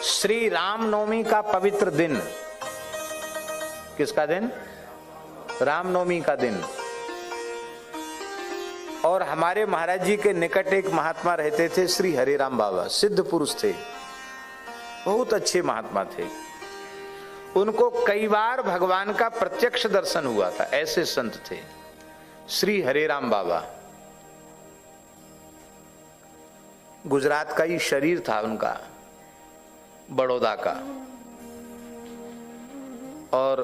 श्री रामनवमी का पवित्र दिन। किसका दिन? रामनवमी का दिन। और हमारे महाराज जी के निकट एक महात्मा रहते थे, श्री हरिराम बाबा, सिद्ध पुरुष थे, बहुत अच्छे महात्मा थे। उनको कई बार भगवान का प्रत्यक्ष दर्शन हुआ था, ऐसे संत थे श्री हरिराम बाबा। गुजरात का ही शरीर था उनका, बड़ौदा का, और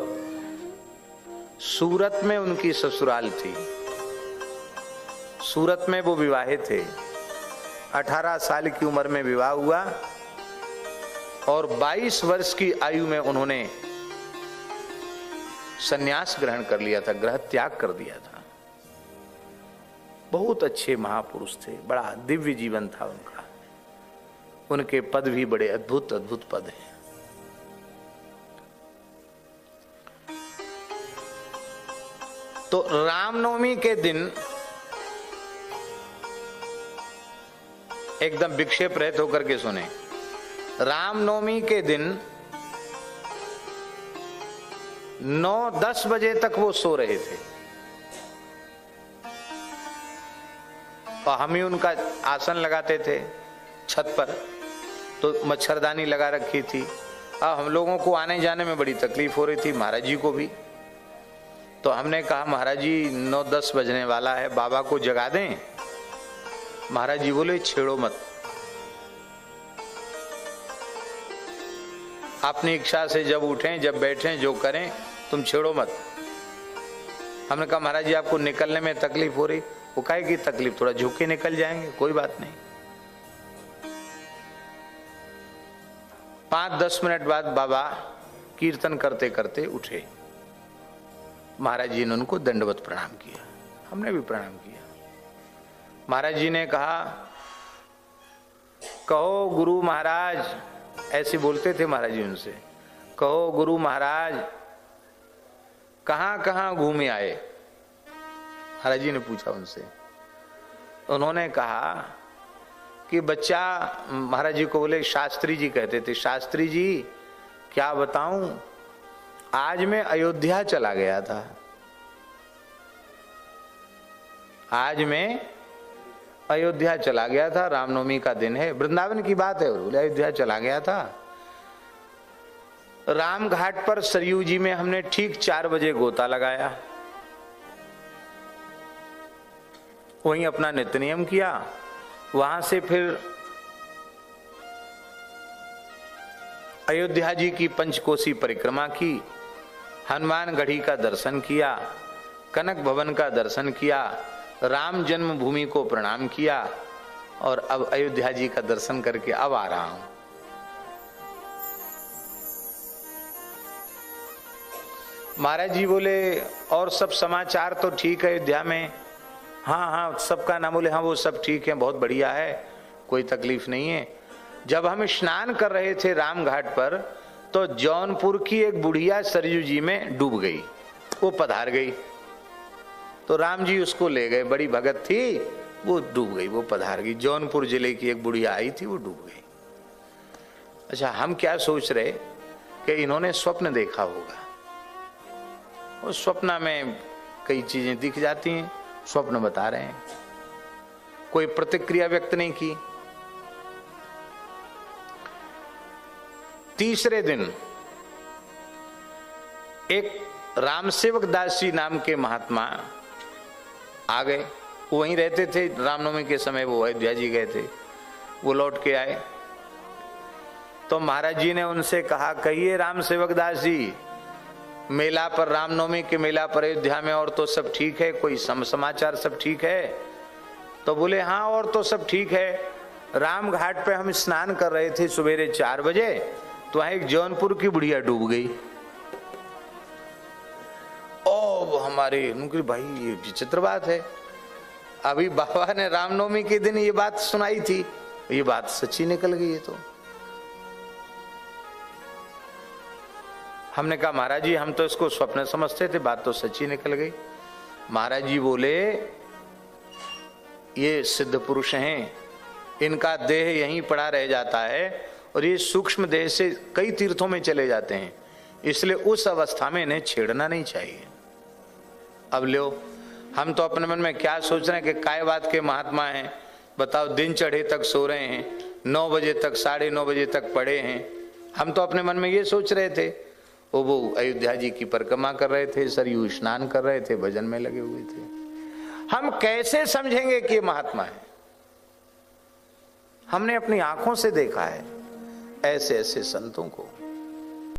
सूरत में उनकी ससुराल थी। सूरत में वो विवाहित थे। 18 साल की उम्र में विवाह हुआ और 22 वर्ष की आयु में उन्होंने संन्यास ग्रहण कर लिया था, ग्रह त्याग कर दिया था। बहुत अच्छे महापुरुष थे, बड़ा दिव्य जीवन था उनका। उनके पद भी बड़े अद्भुत अद्भुत पद हैं। तो रामनवमी के दिन एकदम विक्षेप रहित होकर के सुने। रामनवमी के दिन 9-10 बजे तक वो सो रहे थे और हम ही उनका आसन लगाते थे छत पर, तो मच्छरदानी लगा रखी थी। अब हम लोगों को आने जाने में बड़ी तकलीफ हो रही थी, महाराज जी को भी। तो हमने कहा महाराज जी 9-10 बजने वाला है, बाबा को जगा दें। महाराज जी बोले छेड़ो मत, अपनी इच्छा से जब उठें जब बैठें जो करें, तुम छेड़ो मत। हमने कहा महाराज जी आपको निकलने में तकलीफ हो रही। वो काहे की तकलीफ, थोड़ा झुके निकल जाएंगे, कोई बात नहीं। 5-10 मिनट बाद बाबा कीर्तन करते करते उठे। महाराज जी ने उनको दंडवत प्रणाम किया, हमने भी प्रणाम किया। महाराज जी ने कहा, कहो गुरु महाराज, ऐसे बोलते थे महाराज जी उनसे, कहो गुरु महाराज कहां कहां घूमे आए? महाराज जी ने पूछा उनसे। उन्होंने कहा कि बच्चा, महाराज जी को बोले, शास्त्री जी कहते थे, शास्त्री जी क्या बताऊं, आज मैं अयोध्या चला गया था। आज मैं अयोध्या चला गया था, रामनवमी का दिन है, वृंदावन की बात है। बोले अयोध्या चला गया था। राम घाट पर सरयू जी में हमने ठीक 4 बजे गोता लगाया, वहीं अपना नित्य नियम किया। वहां से फिर अयोध्या जी की पंचकोसी परिक्रमा की, हनुमान गढ़ी का दर्शन किया, कनक भवन का दर्शन किया, राम जन्मभूमि को प्रणाम किया और अब अयोध्या जी का दर्शन करके अब आ रहा हूं। महाराज जी बोले और सब समाचार तो ठीक है अयोध्या में? हाँ हाँ सबका नाम। बोले हाँ वो सब ठीक है, बहुत बढ़िया है, कोई तकलीफ नहीं है। जब हम स्नान कर रहे थे राम घाट पर, तो जौनपुर की एक बुढ़िया सरयू जी में डूब गई, वो पधार गई। तो राम जी उसको ले गए, बड़ी भगत थी, वो डूब गई, वो पधार गई। जौनपुर जिले की एक बुढ़िया आई थी, वो डूब गई। अच्छा, हम क्या सोच रहे कि इन्होंने स्वप्न देखा होगा। उस स्वप्न में कई चीजें दिख जाती हैं, स्वप्न बता रहे हैं, कोई प्रतिक्रिया व्यक्त नहीं की। तीसरे दिन एक रामसेवक दास जी नाम के महात्मा आ गए, वो वहीं रहते थे। रामनवमी के समय वो अयोध्या जी गए थे, वो लौट के आए। तो महाराज जी ने उनसे कहा, कहिए रामसेवक दास जी, मेला पर, रामनवमी के मेला पर अयोध्या में और तो सब ठीक है, कोई समाचार सब ठीक है? तो बोले हाँ और तो सब ठीक है। राम घाट पे हम स्नान कर रहे थे सवेरे 4 बजे, तो वहां एक जौनपुर की बुढ़िया डूब गई। ओ हमारे उनकी, भाई ये विचित्र बात है, अभी बाबा ने रामनवमी के दिन ये बात सुनाई थी, ये बात सच्ची निकल गई है। तो हमने कहा महाराज जी हम तो इसको स्वप्न समझते थे, बात तो सच्ची निकल गई। महाराज जी बोले ये सिद्ध पुरुष हैं, इनका देह यहीं पड़ा रह जाता है और ये सूक्ष्म देह से कई तीर्थों में चले जाते हैं, इसलिए उस अवस्था में इन्हें छेड़ना नहीं चाहिए। अब लो, हम तो अपने मन में क्या सोच रहे हैं कि कायवाद के महात्मा हैं, बताओ दिन चढ़े तक सो रहे हैं, 9 बजे तक 9:30 बजे तक पड़े हैं। हम तो अपने मन में ये सोच रहे थे। वो अयोध्या जी की परिक्रमा कर रहे थे, सरयू स्नान कर रहे थे, भजन में लगे हुए थे। हम कैसे समझेंगे कि ये महात्मा है? हमने अपनी आंखों से देखा है ऐसे ऐसे संतों को।